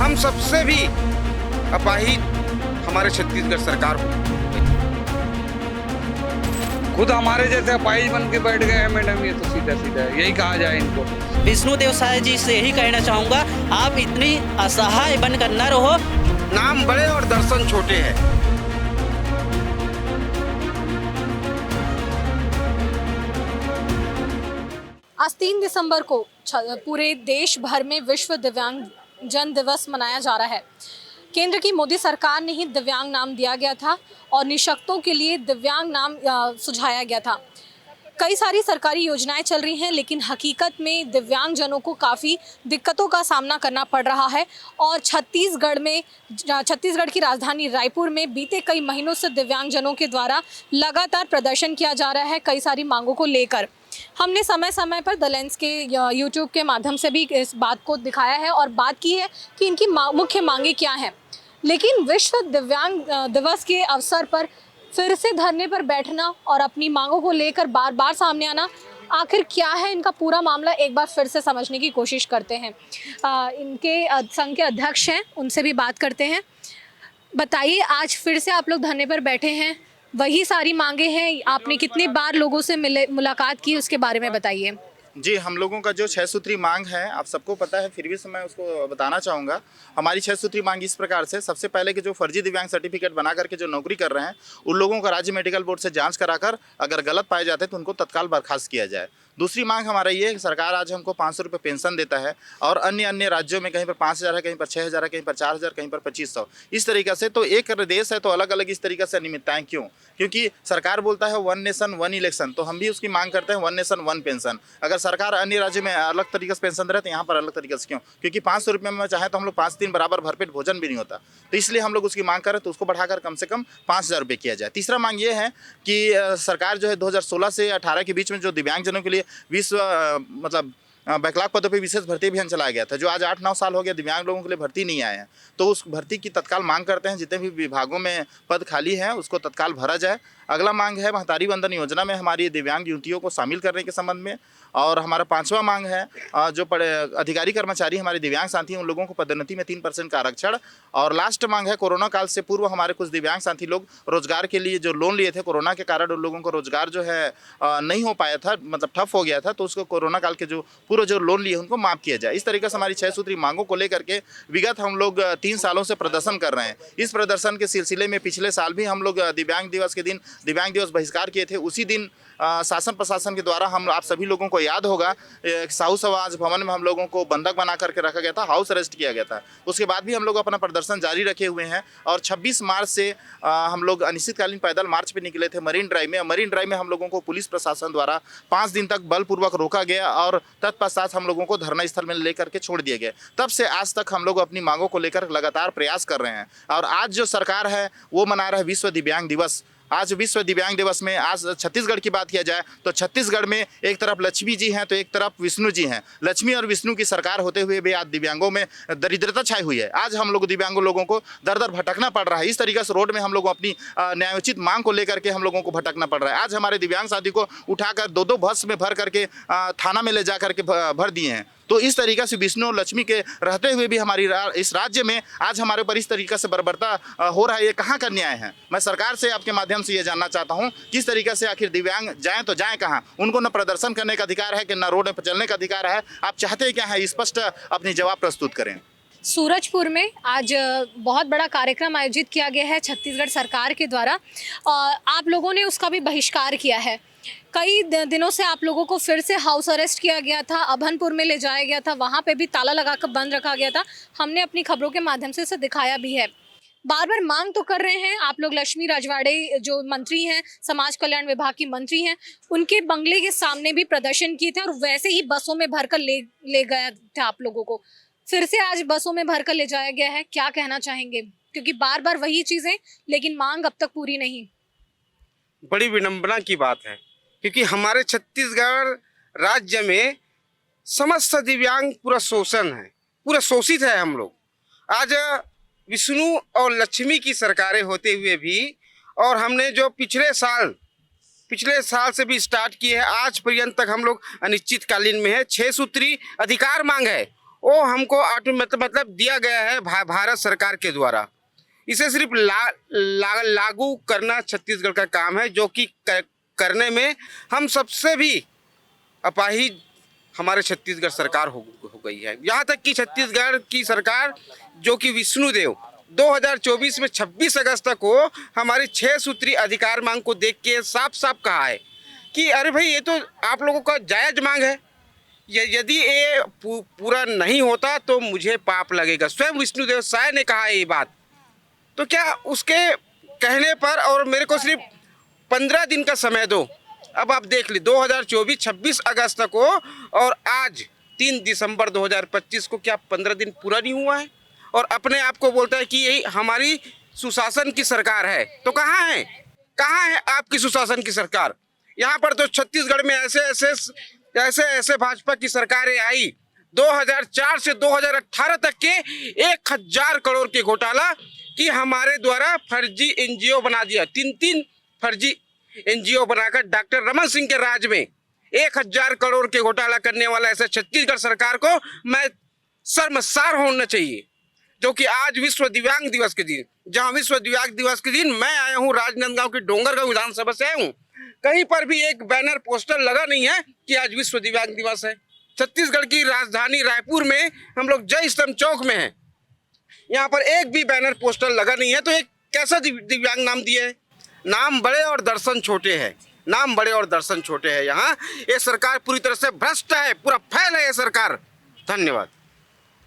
हम सबसे भी अपाहिज हमारे छत्तीसगढ़ सरकार हो। खुद हमारे जैसे अपाहिज बन के बैठ गए हैं मैडम, ये तो सीधा सीधा है, यही कहा जाए इनको। विष्णु देव साय जी से यही कहना चाहूँगा, आप इतनी असहाय बनकर न रहो। नाम बड़े और दर्शन छोटे हैं। आज 3 दिसंबर को पूरे देश भर में विश्व दिव्यांग जन दिवस मनाया जा रहा है। केंद्र की मोदी सरकार ने ही दिव्यांग नाम दिया गया था और निःशक्तों के लिए दिव्यांग नाम सुझाया गया था। कई सारी सरकारी योजनाएं चल रही हैं, लेकिन हकीकत में दिव्यांग जनों को काफ़ी दिक्कतों का सामना करना पड़ रहा है। और छत्तीसगढ़ की राजधानी रायपुर में बीते कई महीनों से दिव्यांग जनों के द्वारा लगातार प्रदर्शन किया जा रहा है कई सारी मांगों को लेकर। हमने समय समय पर द लेंस के यूट्यूब के माध्यम से भी इस बात को दिखाया है और बात की है कि इनकी मुख्य मांगें क्या हैं। लेकिन विश्व दिव्यांग दिवस के अवसर पर फिर से धरने पर बैठना और अपनी मांगों को लेकर बार बार सामने आना, आखिर क्या है इनका पूरा मामला, एक बार फिर से समझने की कोशिश करते हैं। इनके संघ के अध्यक्ष हैं, उनसे भी बात करते हैं। बताइए, आज फिर से आप लोग धरने पर बैठे हैं, वही सारी मांगे हैं, आपने कितनी बार लोगों से मुलाकात की, उसके बारे में बताइए। जी, हम लोगों का जो 6 सूत्री मांग है आप सबको पता है, फिर भी मैं उसको बताना चाहूँगा। हमारी 6 सूत्री मांग इस प्रकार से, सबसे पहले कि जो फर्जी दिव्यांग सर्टिफिकेट बना करके जो नौकरी कर रहे हैं उन लोगों का राज्य मेडिकल बोर्ड से जांच कराकर अगर गलत पाए जाते हैं तो उनको तत्काल बर्खास्त किया जाए। दूसरी मांग हमारा ये है कि सरकार आज हमको 500 रुपये पेंशन देता है और अन्य राज्यों में कहीं पर 5000 है, कहीं पर 6000 है, कहीं पर 4000, कहीं पर 2500, इस तरीक़े से। तो एक देश है तो अलग अलग इस तरीक़े से अनियमितताएँ क्यों? क्योंकि सरकार बोलता है 1 नेशन 1 इलेक्शन, तो हम भी उसकी मांग करते हैं 1 नेशन 1 पेंशन। अगर सरकार अन्य राज्य में अलग तरीके से पेंशन दे रहे तो यहाँ पर अलग तरीके से क्यों? क्योंकि 500 रुपये में चाहे तो हम लोग 5 दिन बराबर भरपेट भोजन भी नहीं होता, तो इसलिए हम लोग उसकी मांग करें तो उसको बढ़ाकर कम से कम 5000 रुपये किया जाए। तीसरा मांग ये है कि सरकार जो है 2016 से 18 के बीच में जो दिव्यांगजनों के लिए बैकलॉग पदों पे विशेष भर्ती अभियान चलाया गया था, जो आज 8-9 साल हो गया दिव्यांग लोगों के लिए भर्ती नहीं आए हैं, तो उस भर्ती की तत्काल मांग करते हैं। जितने भी विभागों में पद खाली हैं उसको तत्काल भरा जाए। अगला मांग है महतारी वंदन योजना में हमारी दिव्यांग युवतियों को शामिल करने के संबंध में। और हमारा 5वां मांग है जो अधिकारी कर्मचारी हमारे दिव्यांग साथी हैं उन लोगों को पदोन्नति में 3% का आरक्षण। और लास्ट मांग है, कोरोना काल से पूर्व हमारे कुछ दिव्यांग साथी लोग रोजगार के लिए जो लोन लिए थे, कोरोना के कारण उन लोगों को रोजगार जो है नहीं हो पाया था, मतलब ठप हो गया था, तो उसको कोरोना काल के जो पूर्व जो लोन लिए उनको माफ़ किया जाए। इस तरीके से हमारी 6 सूत्री मांगों को लेकर के विगत हम लोग 3 सालों से प्रदर्शन कर रहे हैं। इस प्रदर्शन के सिलसिले में पिछले साल भी हम लोग दिव्यांग दिवस के दिन दिव्यांग दिवस बहिष्कार किए थे। उसी दिन शासन प्रशासन के द्वारा हम आप सभी लोगों को याद होगा साहू समाज भवन में हम लोगों को बंधक बना करके रखा गया था, हाउस अरेस्ट किया गया था। उसके बाद भी हम लोग अपना प्रदर्शन जारी रखे हुए हैं और 26 मार्च से हम लोग अनिश्चितकालीन पैदल मार्च पे निकले थे मरीन ड्राइव में। मरीन ड्राइव में हम लोगों को पुलिस प्रशासन द्वारा 5 दिन तक बलपूर्वक रोका गया और तत्पश्चात हम लोगों को धरना स्थल में लेकर के छोड़ दिया गया। तब से आज तक हम लोग अपनी मांगों को लेकर लगातार प्रयास कर रहे हैं और आज जो सरकार है वो मना रहा है विश्व दिव्यांग दिवस। आज विश्व दिव्यांग दिवस में आज छत्तीसगढ़ की बात किया जाए तो छत्तीसगढ़ में एक तरफ लक्ष्मी जी हैं तो एक तरफ विष्णु जी हैं। लक्ष्मी और विष्णु की सरकार होते हुए भी आज दिव्यांगों में दरिद्रता छाई हुई है। आज हम लोग दिव्यांगों लोगों को दर दर भटकना पड़ रहा है। इस तरीके से रोड में हम लोग अपनी न्यायोचित मांग को लेकर के हम लोगों को भटकना पड़ रहा है। आज हमारे दिव्यांग साथी को उठाकर 2-2 बस में भर करके थाना में ले जा करके भर दिए हैं। तो इस तरीक़े से विष्णु और लक्ष्मी के रहते हुए भी हमारी इस राज्य में आज हमारे ऊपर इस तरीक़े से बर्बरता हो रहा है, ये कहाँ का न्याय है? मैं सरकार से आपके माध्यम से ये जानना चाहता हूँ किस तरीके से आखिर दिव्यांग जाएँ तो जाएँ कहाँ? उनको न प्रदर्शन करने का अधिकार है कि न रोड पर चलने का अधिकार है। आप चाहते क्या है, स्पष्ट अपनी जवाब प्रस्तुत करें। सूरजपुर में आज बहुत बड़ा कार्यक्रम आयोजित किया गया है छत्तीसगढ़ सरकार के द्वारा और आप लोगों ने उसका भी बहिष्कार किया है। कई दिनों से आप लोगों को फिर से हाउस अरेस्ट किया गया था, अभनपुर में ले जाया गया था, वहाँ पे भी ताला लगाकर बंद रखा गया था। हमने अपनी खबरों के माध्यम से इसे दिखाया भी है। बार बार मांग तो कर रहे हैं आप लोग। लक्ष्मी राजवाड़े जो मंत्री हैं, समाज कल्याण विभाग की मंत्री हैं, उनके बंगले के सामने भी प्रदर्शन किए थे और वैसे ही बसों में भरकर ले गया था आप लोगों को। फिर से आज बसों में भरकर ले जाया गया है, क्या कहना चाहेंगे? क्योंकि बार बार वही चीज़ें, लेकिन मांग अब तक पूरी नहीं। बड़ी विडंबना की बात है क्योंकि हमारे छत्तीसगढ़ राज्य में समस्त दिव्यांग पूरा शोषण है, पूरा शोषित है हम लोग। आज विष्णु और लक्ष्मी की सरकारें होते हुए भी और हमने जो पिछले साल से भी स्टार्ट किए हैं, आज पर्यंत तक हम लोग अनिश्चितकालीन में है। 6 सूत्री अधिकार मांग है वो हमको मतलब दिया गया है भारत सरकार के द्वारा। इसे सिर्फ लागू करना छत्तीसगढ़ का काम है, जो कि करने में हम सबसे भी अपाहिज हमारे छत्तीसगढ़ सरकार हो गई है। यहाँ तक कि छत्तीसगढ़ की सरकार जो कि विष्णुदेव 2024 में 26 अगस्त को हमारी 6 सूत्री अधिकार मांग को देख के साफ साफ कहा है कि अरे भाई ये तो आप लोगों का जायज मांग है, यदि ये पूरा नहीं होता तो मुझे पाप लगेगा। स्वयं विष्णुदेव साय ने कहा ये बात। तो क्या उसके कहने पर और मेरे को सिर्फ 15 दिन का समय दो। अब आप देख ली 2024 26 अगस्त को और आज 3 दिसंबर 2025 को क्या 15 दिन पूरा नहीं हुआ है, और अपने आप को बोलता है कि यही हमारी सुशासन की सरकार है। तो कहाँ है आपकी सुशासन की सरकार? यहाँ पर तो छत्तीसगढ़ में ऐसे भाजपा की सरकारें आई 2004 से 2018 तक के 1000 करोड़ के घोटाला कि हमारे द्वारा फर्जी एनजीओ बना दिया। 3 फर्जी एनजीओ बनाकर डॉक्टर रमन सिंह के राज में 1000 करोड़ के घोटाला करने वाला ऐसे छत्तीसगढ़ सरकार को मैं शर्मसार होना चाहिए। जो कि आज विश्व दिव्यांग दिवस के दिन, जहां विश्व दिव्यांग दिवस के दिन मैं आया हूं, राजनांदगांव की डोंगरगांव विधानसभा से आया हूं, कहीं पर भी एक बैनर पोस्टर लगा नहीं है कि आज विश्व दिव्यांग दिवस है। छत्तीसगढ़ की राजधानी रायपुर में हम लोग जय स्तंभ चौक में हैं, यहाँ पर एक भी बैनर पोस्टर लगा नहीं है। तो एक कैसा दिव्यांग नाम दिए है? नाम बड़े और दर्शन छोटे हैं, नाम बड़े और दर्शन छोटे हैं। यहाँ ये सरकार पूरी तरह से भ्रष्ट है, पूरा फैल है ये सरकार। धन्यवाद।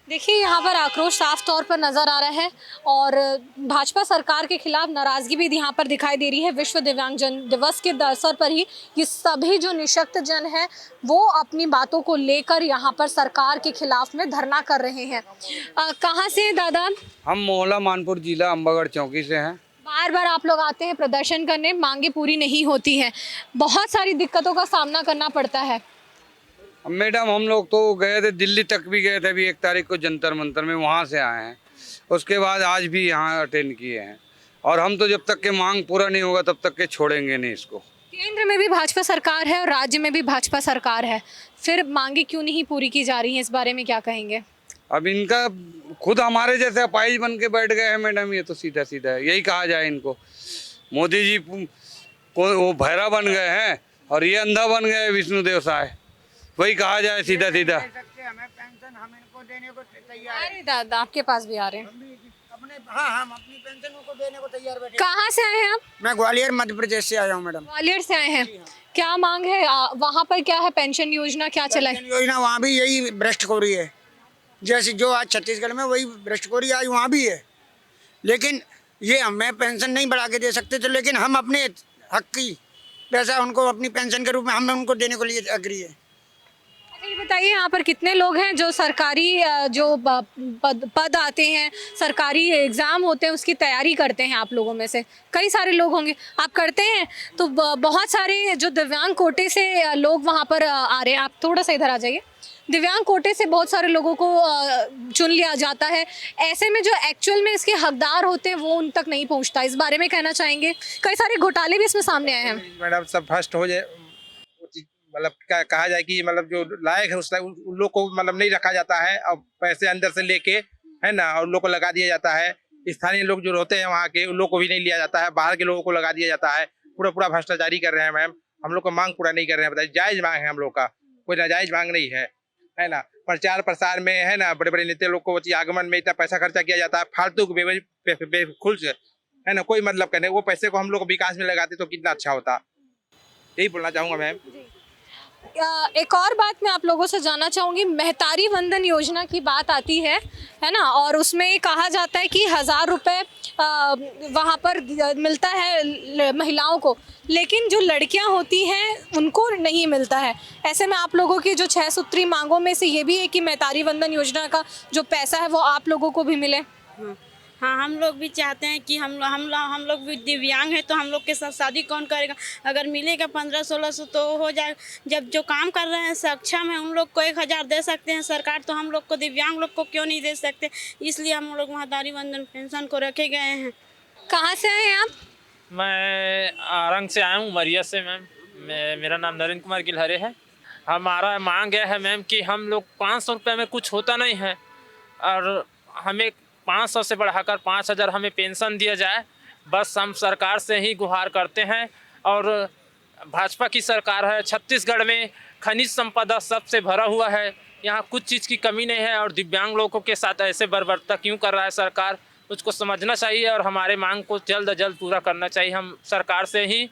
देखिए यहाँ पर आक्रोश साफ तौर पर नज़र आ रहा है और भाजपा सरकार के खिलाफ नाराज़गी भी यहाँ पर दिखाई दे रही है। विश्व दिव्यांग जन दिवस के अवसर पर ही ये सभी जो निशक्त जन है वो अपनी बातों को लेकर यहाँ पर सरकार के खिलाफ में धरना कर रहे हैं। कहाँ से हैं दादा? हम मोहल्ला मानपुर, जिला अंबागढ़ चौकी से हैं। बार बार आप लोग आते हैं प्रदर्शन करने, मांगे पूरी नहीं होती हैं, बहुत सारी दिक्कतों का सामना करना पड़ता है। मैडम हम लोग तो गए थे, दिल्ली तक भी गए थे, अभी 1 तारीख को जंतर मंतर में, वहाँ से आए हैं। उसके बाद आज भी यहाँ अटेंड किए हैं, और हम तो जब तक के मांग पूरा नहीं होगा तब तक के छोड़ेंगे नहीं इसको। केंद्र में भी भाजपा सरकार है और राज्य में भी भाजपा सरकार है, फिर मांगे क्यों नहीं पूरी की जा रही हैं, इस बारे में क्या कहेंगे? अब इनका खुद हमारे जैसे अपाहिज बन के बैठ गए हैं मैडम, ये तो सीधा सीधा है, यही कहा जाए इनको। मोदी जी को वो भैरा बन गए हैं और ये अंधा बन गए विष्णुदेव साय, वही कहा जाए सीधा सीधा। हमें पेंशन हम इनको देने को तैयार है। अरे दादा आपके पास भी आ रहे हैं, हम अपनी पेंशन उनको देने को तैयार बैठे। कहाँ से आए हैं आप? मैं ग्वालियर मध्य प्रदेश से आया हूँ मैडम। ग्वालियर से आए हैं, क्या मांग है वहाँ पर? क्या है पेंशन योजना, क्या चला है? पेंशन योजना वहाँ भी यही भ्रष्टखोरी है, जैसे जो आज छत्तीसगढ़ में वही भ्रष्टखोरी आज वहाँ भी है। लेकिन ये हमें पेंशन नहीं बढ़ा के दे सकते थे, लेकिन हम अपने हक की पैसा उनको अपनी पेंशन के रूप में हम उनको देने को लिए अग्री है। ये बताइए यहाँ पर कितने लोग हैं जो सरकारी जो पद आते हैं, सरकारी एग्ज़ाम होते हैं, उसकी तैयारी करते हैं? आप लोगों में से कई सारे लोग होंगे, आप करते हैं। तो बहुत सारे जो दिव्यांग कोटे से लोग वहाँ पर आ रहे हैं। आप थोड़ा सा इधर आ जाइए। दिव्यांग कोटे से बहुत सारे लोगों को चुन लिया जाता है, ऐसे में जो एक्चुअल में इसके हकदार होते हैं वो उन तक नहीं पहुँचता। इस बारे में कहना चाहेंगे? कई सारे घोटाले भी इसमें सामने आए हैं। मैडम सब भ्रष्ट हो जाए, मतलब क्या कहा जाए कि मतलब जो लायक है उन लोग को मतलब नहीं रखा जाता है, और पैसे अंदर से लेके है ना, और उन लोग को लगा दिया जाता है। स्थानीय लोग जो होते हैं वहाँ के, उन लोग को भी नहीं लिया जाता है, बाहर के लोगों को लगा दिया जाता है। पूरा भ्रष्टाचारी कर रहे हैं मैम। हम लोग को मांग पूरा नहीं कर रहे हैं, बताइए। जायज मांग है हम लोग का, कोई नाजायज मांग नहीं है ना। प्रचार प्रसार में है ना, बड़े बड़े नेता लोग को आगमन में इतना पैसा खर्चा किया जाता है फालतू बेखुल से, है ना, कोई मतलब करने। वो पैसे को हम लोग विकास में लगाते तो कितना अच्छा होता, यही बोलना चाहूँगा मैम। एक और बात मैं आप लोगों से जानना चाहूँगी, महतारी वंदन योजना की बात आती है ना, और उसमें कहा जाता है कि 1000 रुपये वहाँ पर मिलता है महिलाओं को, लेकिन जो लड़कियाँ होती हैं उनको नहीं मिलता है। ऐसे में आप लोगों की जो 6 सूत्री मांगों में से ये भी है कि महतारी वंदन योजना का जो पैसा है वो आप लोगों को भी मिले। हाँ, हम लोग भी चाहते हैं कि हम लोग भी दिव्यांग हैं, तो हम लोग के साथ शादी कौन करेगा? अगर मिलेगा 1500-1600 तो हो जाए। जब जो काम कर रहे हैं सक्षम है उन लोग को 1000 दे सकते हैं सरकार, तो हम लोग को दिव्यांग लोग को क्यों नहीं दे सकते? इसलिए हम लोग महतारी वंदन पेंशन को रखे गए हैं। कहाँ से आए हैं आप? मैं आरंग से आया हूँ, उमरिया से मैम। मेरा नाम नरेंद्र कुमार गिलहरे है। हमारा मांग यह है मैम कि हम लोग 500 रुपये में कुछ होता नहीं है और हमें 500 से बढ़ाकर 5000 हमें पेंशन दिया जाए। बस हम सरकार से ही गुहार करते हैं। और भाजपा की सरकार है, छत्तीसगढ़ में खनिज संपदा सबसे भरा हुआ है, यहाँ कुछ चीज़ की कमी नहीं है। और दिव्यांग लोगों के साथ ऐसे बर्बरता क्यों कर रहा है सरकार, उसको समझना चाहिए और हमारे मांग को जल्द अज जल्द पूरा करना चाहिए। हम सरकार से ही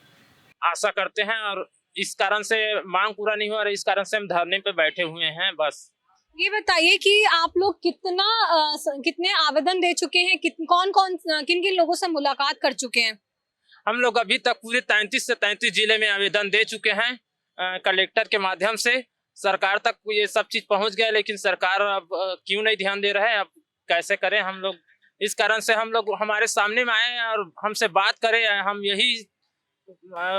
आशा करते हैं और इस कारण से मांग पूरा नहीं हुआ और इस कारण से हम धरने पे बैठे हुए हैं। बस ये बताइए कि आप लोग कितने आवेदन दे चुके हैं, किन किन लोगों से मुलाकात कर चुके हैं? हम लोग अभी तक पूरे 33 से 33 जिले में आवेदन दे चुके हैं कलेक्टर के माध्यम से। सरकार तक ये सब चीज़ पहुंच गया, लेकिन सरकार अब क्यों नहीं ध्यान दे रहा है, अब कैसे करें हम लोग। इस कारण से हम लोग हमारे सामने में आए और हमसे बात करें, हम यही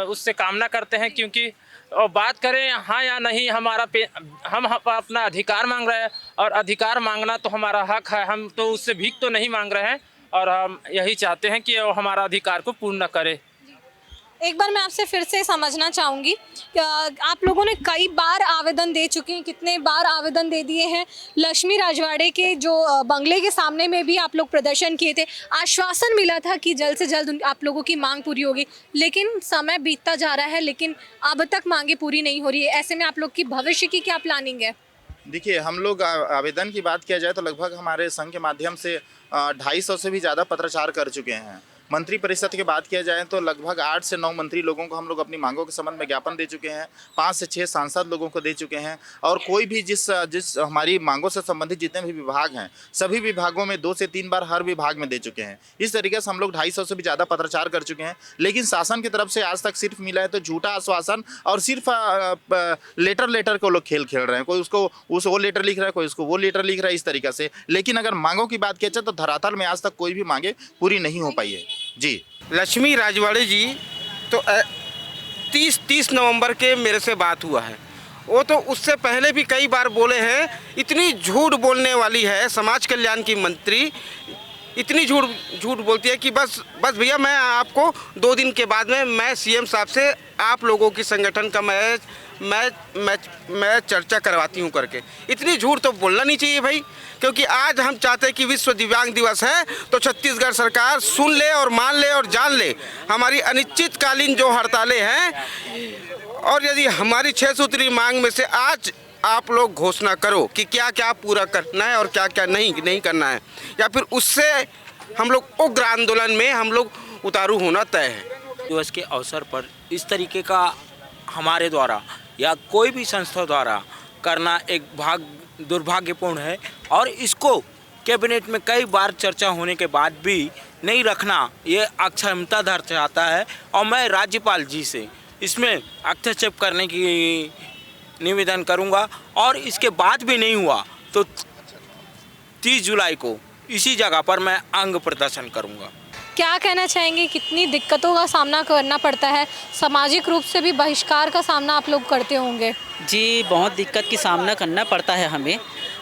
उससे कामना करते हैं। क्योंकि और बात करें हाँ या नहीं, हम अपना अधिकार मांग रहे हैं और अधिकार मांगना तो हमारा हक है। हम तो उससे भीख तो नहीं मांग रहे हैं और हम यही चाहते हैं कि वो हमारा अधिकार को पूर्ण करे। एक बार मैं आपसे फिर से समझना चाहूँगी, आप लोगों ने कई बार आवेदन दे चुके हैं, कितने बार आवेदन दे दिए हैं? लक्ष्मी राजवाड़े के जो बंगले के सामने में भी आप लोग प्रदर्शन किए थे, आश्वासन मिला था कि जल्द से जल्द आप लोगों की मांग पूरी होगी, लेकिन समय बीतता जा रहा है लेकिन अब तक मांगे पूरी नहीं हो रही है। ऐसे में आप लोग की भविष्य की क्या प्लानिंग है? देखिए, हम लोग आवेदन की बात किया जाए तो लगभग हमारे संघ के माध्यम से 250 से भी ज़्यादा पत्राचार कर चुके हैं। मंत्री परिषद की बात किया जाए तो लगभग 8 से 9 मंत्री लोगों को हम लोग अपनी मांगों के संबंध में ज्ञापन दे चुके हैं, 5 से 6 सांसद लोगों को दे चुके हैं। और कोई भी जिस हमारी मांगों से संबंधित जितने भी विभाग हैं, सभी विभागों में 2 से 3 बार हर विभाग में दे चुके हैं। इस तरीके से हम लोग 250 से भी ज़्यादा पत्राचार कर चुके हैं, लेकिन शासन की तरफ से आज तक सिर्फ मिला है तो झूठा आश्वासन और सिर्फ लेटर को लोग खेल रहे हैं। कोई वो लेटर लिख रहा है, कोई उसको वो लेटर लिख रहा है, इस तरीके से। लेकिन अगर मांगों की बात किया जाए तो धरातल में आज तक कोई भी मांगे पूरी नहीं हो पाई है। जी, लक्ष्मी राजवाड़े जी तो 30 नवंबर के मेरे से बात हुआ है, वो तो उससे पहले भी कई बार बोले हैं। इतनी झूठ बोलने वाली है समाज कल्याण की मंत्री, इतनी झूठ बोलती है कि बस भैया मैं आपको 2 दिन के बाद में मैं सीएम साहब से आप लोगों की संगठन का मैं चर्चा करवाती हूँ करके। इतनी झूठ तो बोलना नहीं चाहिए भाई, क्योंकि आज हम चाहते हैं कि विश्व दिव्यांग दिवस है तो छत्तीसगढ़ सरकार सुन ले और मान ले और जान ले हमारी अनिश्चितकालीन जो हड़तालें हैं। और यदि हमारी 6 सूत्री मांग में से आज आप लोग घोषणा करो कि क्या क्या पूरा करना है और क्या क्या नहीं करना है, या फिर उससे हम लोग उग्र आंदोलन में हम लोग उतारू होना तय है। दिवस के अवसर पर इस तरीके का हमारे द्वारा या कोई भी संस्था द्वारा करना एक दुर्भाग्यपूर्ण है और इसको कैबिनेट में कई बार चर्चा होने के बाद भी नहीं रखना ये अक्षमता दर्शाता है। और मैं राज्यपाल जी से इसमें हस्तक्षेप करने की निवेदन करूंगा और इसके बाद भी नहीं हुआ तो 30 जुलाई को इसी जगह पर मैं अंग प्रदर्शन करूंगा। क्या कहना चाहेंगे, कितनी दिक्कतों का सामना करना पड़ता है? सामाजिक रूप से भी बहिष्कार का सामना आप लोग करते होंगे। जी, बहुत दिक्कत की सामना करना पड़ता है हमें,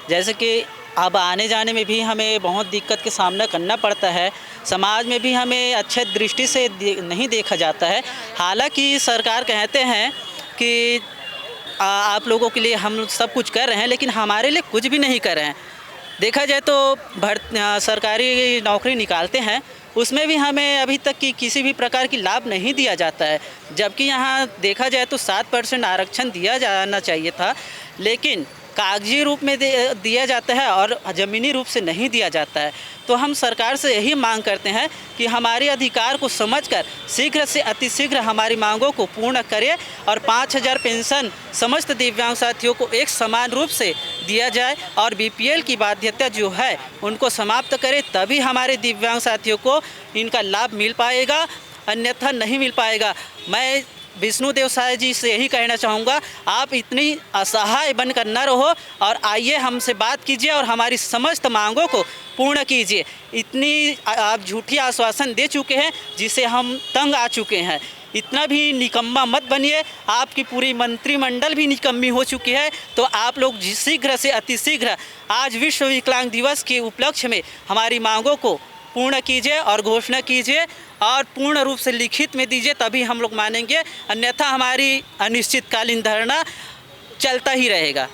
जैसे कि अब आने जाने में भी हमें बहुत दिक्कत का सामना करना पड़ता है। समाज में भी हमें अच्छे दृष्टि से नहीं देखा जाता है। हालांकि सरकार कहते हैं कि आप लोगों के लिए हम सब कुछ कर रहे हैं, लेकिन हमारे लिए कुछ भी नहीं कर रहे हैं। देखा जाए तो सरकारी नौकरी निकालते हैं, उसमें भी हमें अभी तक की किसी भी प्रकार की लाभ नहीं दिया जाता है, जबकि यहाँ देखा जाए तो 7% आरक्षण दिया जाना चाहिए था, लेकिन कागजी रूप में दिया जाता है और ज़मीनी रूप से नहीं दिया जाता है। तो हम सरकार से यही मांग करते हैं कि हमारे अधिकार को समझकर शीघ्र से अतिशीघ्र हमारी मांगों को पूर्ण करें और 5000 पेंशन समस्त दिव्यांग साथियों को एक समान रूप से दिया जाए और बीपीएल की बाध्यता जो है उनको समाप्त करें, तभी हमारे दिव्यांग साथियों को इनका लाभ मिल पाएगा, अन्यथा नहीं मिल पाएगा। मैं विष्णुदेव साय जी से यही कहना चाहूँगा, आप इतनी असहाय बनकर न रहो और आइए हमसे बात कीजिए और हमारी समस्त मांगों को पूर्ण कीजिए। इतनी आप झूठी आश्वासन दे चुके हैं जिसे हम तंग आ चुके हैं। इतना भी निकम्मा मत बनिए, आपकी पूरी मंत्रिमंडल भी निकम्मी हो चुकी है। तो आप लोग शीघ्र से अतिशीघ्र आज विश्व विकलांग दिवस के उपलक्ष्य में हमारी मांगों को पूर्ण कीजिए और घोषणा कीजिए और पूर्ण रूप से लिखित में दीजिए, तभी हम लोग मानेंगे, अन्यथा हमारी अनिश्चितकालीन धरना चलता ही रहेगा।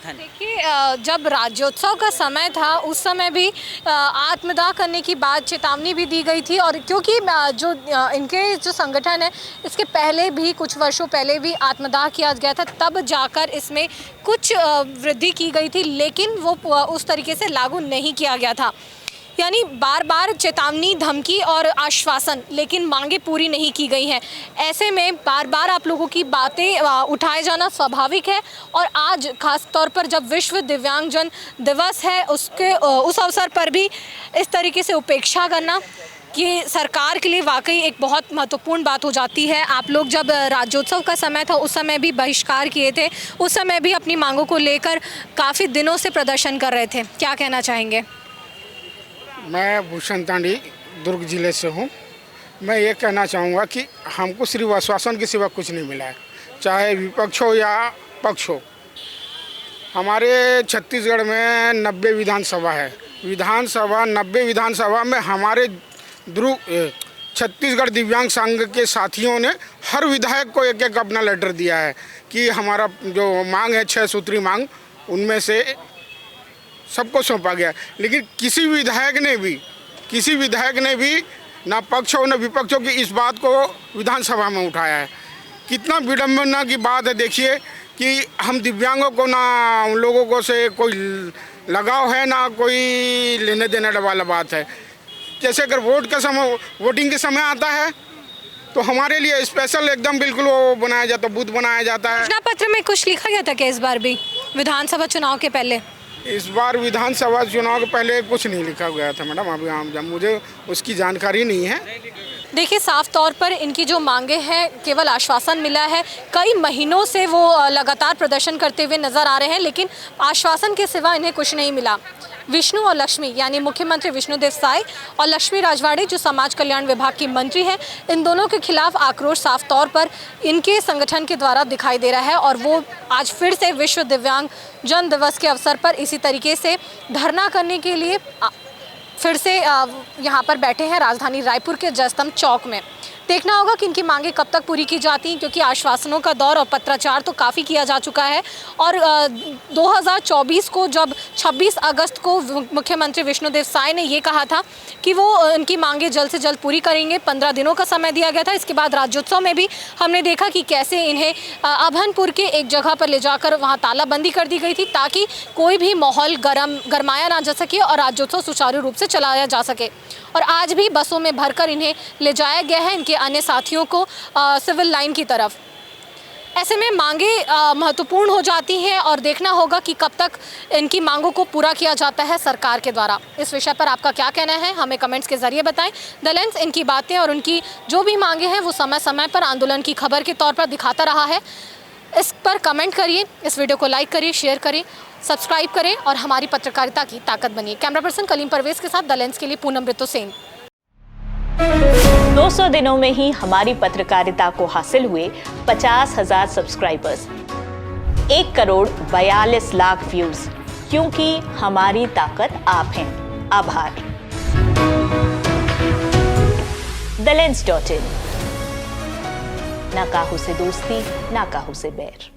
देखिए जब राज्योत्सव का समय था उस समय भी आत्मदाह करने की बात चेतावनी भी दी गई थी, और क्योंकि जो इनके जो संगठन है इसके पहले भी कुछ वर्षों पहले भी आत्मदाह किया गया था, तब जाकर इसमें कुछ वृद्धि की गई थी, लेकिन वो उस तरीके से लागू नहीं किया गया था। यानी बार बार चेतावनी, धमकी और आश्वासन, लेकिन मांगे पूरी नहीं की गई हैं। ऐसे में बार बार आप लोगों की बातें उठाए जाना स्वाभाविक है, और आज खास तौर पर जब विश्व दिव्यांगजन दिवस है उस अवसर पर भी इस तरीके से उपेक्षा करना कि सरकार के लिए वाकई एक बहुत महत्वपूर्ण बात हो जाती है। आप लोग जब राज्योत्सव का समय था उस समय भी बहिष्कार किए थे, उस समय भी अपनी मांगों को लेकर काफ़ी दिनों से प्रदर्शन कर रहे थे, क्या कहना चाहेंगे? मैं भूषण तांडी दुर्ग जिले से हूँ। मैं ये कहना चाहूँगा कि हमको सिर्फ आश्वासन के सिवा कुछ नहीं मिला है, चाहे विपक्ष हो या पक्ष हो। हमारे छत्तीसगढ़ में 90 विधानसभा है, 90 विधानसभा में हमारे छत्तीसगढ़ दिव्यांग संघ के साथियों ने हर विधायक को एक एक अपना लेटर दिया है कि हमारा जो मांग है 6 सूत्री मांग, उनमें से सबको सौंपा गया। लेकिन किसी विधायक ने भी ना पक्ष हो न विपक्ष हो कि इस बात को विधानसभा में उठाया है। कितना विडम्बना की बात है। देखिए कि हम दिव्यांगों को ना उन लोगों को से कोई लगाव है, ना कोई लेने देने वाला बात है। जैसे अगर वोटिंग के समय आता है तो हमारे लिए स्पेशल एकदम बिल्कुल वो बनाया जाता, बूथ बनाया जाता है। घोषणा पत्र में कुछ लिखा गया था कि इस बार भी विधानसभा चुनाव के पहले? इस बार विधानसभा चुनाव के पहले कुछ नहीं लिखा गया था मैडम, अभी मुझे उसकी जानकारी नहीं है। देखिए साफ तौर पर इनकी जो मांगे हैं केवल आश्वासन मिला है। कई महीनों से वो लगातार प्रदर्शन करते हुए नजर आ रहे हैं, लेकिन आश्वासन के सिवा इन्हें कुछ नहीं मिला। विष्णु और लक्ष्मी यानी मुख्यमंत्री विष्णुदेव साय और लक्ष्मी राजवाड़े जो समाज कल्याण विभाग की मंत्री हैं, इन दोनों के खिलाफ आक्रोश साफ तौर पर इनके संगठन के द्वारा दिखाई दे रहा है, और वो आज फिर से विश्व दिव्यांग जन दिवस के अवसर पर इसी तरीके से धरना करने के लिए फिर से यहाँ पर बैठे हैं राजधानी रायपुर के जयस्तंभ चौक में। देखना होगा कि इनकी मांगे कब तक पूरी की जाती हैं, क्योंकि आश्वासनों का दौर और पत्राचार तो काफ़ी किया जा चुका है। और 2024 को जब 26 अगस्त को मुख्यमंत्री विष्णुदेव साय ने ये कहा था कि वो इनकी मांगे जल्द से जल्द पूरी करेंगे, 15 दिनों का समय दिया गया था। इसके बाद राज्योत्सव में भी हमने देखा कि कैसे इन्हें अभनपुर के एक जगह पर ले जाकर वहाँ तालाबंदी कर दी गई थी, ताकि कोई भी माहौल गरमाया ना जा सके और राज्योत्सव सुचारू रूप से चलाया जा सके। और आज भी बसों में भरकर इन्हें ले जाया गया है इनके अन्य साथियों को सिविल लाइन की तरफ। ऐसे में मांगे महत्वपूर्ण हो जाती हैं, और देखना होगा कि कब तक इनकी मांगों को पूरा किया जाता है सरकार के द्वारा। इस विषय पर आपका क्या कहना है, हमें कमेंट्स के जरिए बताएं। द लेंस इनकी बातें और उनकी जो भी मांगे हैं वो समय समय पर आंदोलन की खबर के तौर पर दिखाता रहा है। इस पर कमेंट करिए, इस वीडियो को लाइक करिए, शेयर करें, सब्सक्राइब करें और हमारी पत्रकारिता की ताकत बनिए। कैमरा पर्सन कलीम परवेज के साथ द लेंस के लिए पूनम ऋतु सेन। 200 दिनों में ही हमारी पत्रकारिता को हासिल हुए 50,000 सब्सक्राइबर्स, 1,42,00,000 व्यूज, क्योंकि हमारी ताकत आप हैं। आभार। thelens.in, ना काहू से दोस्ती, ना काहू से बैर।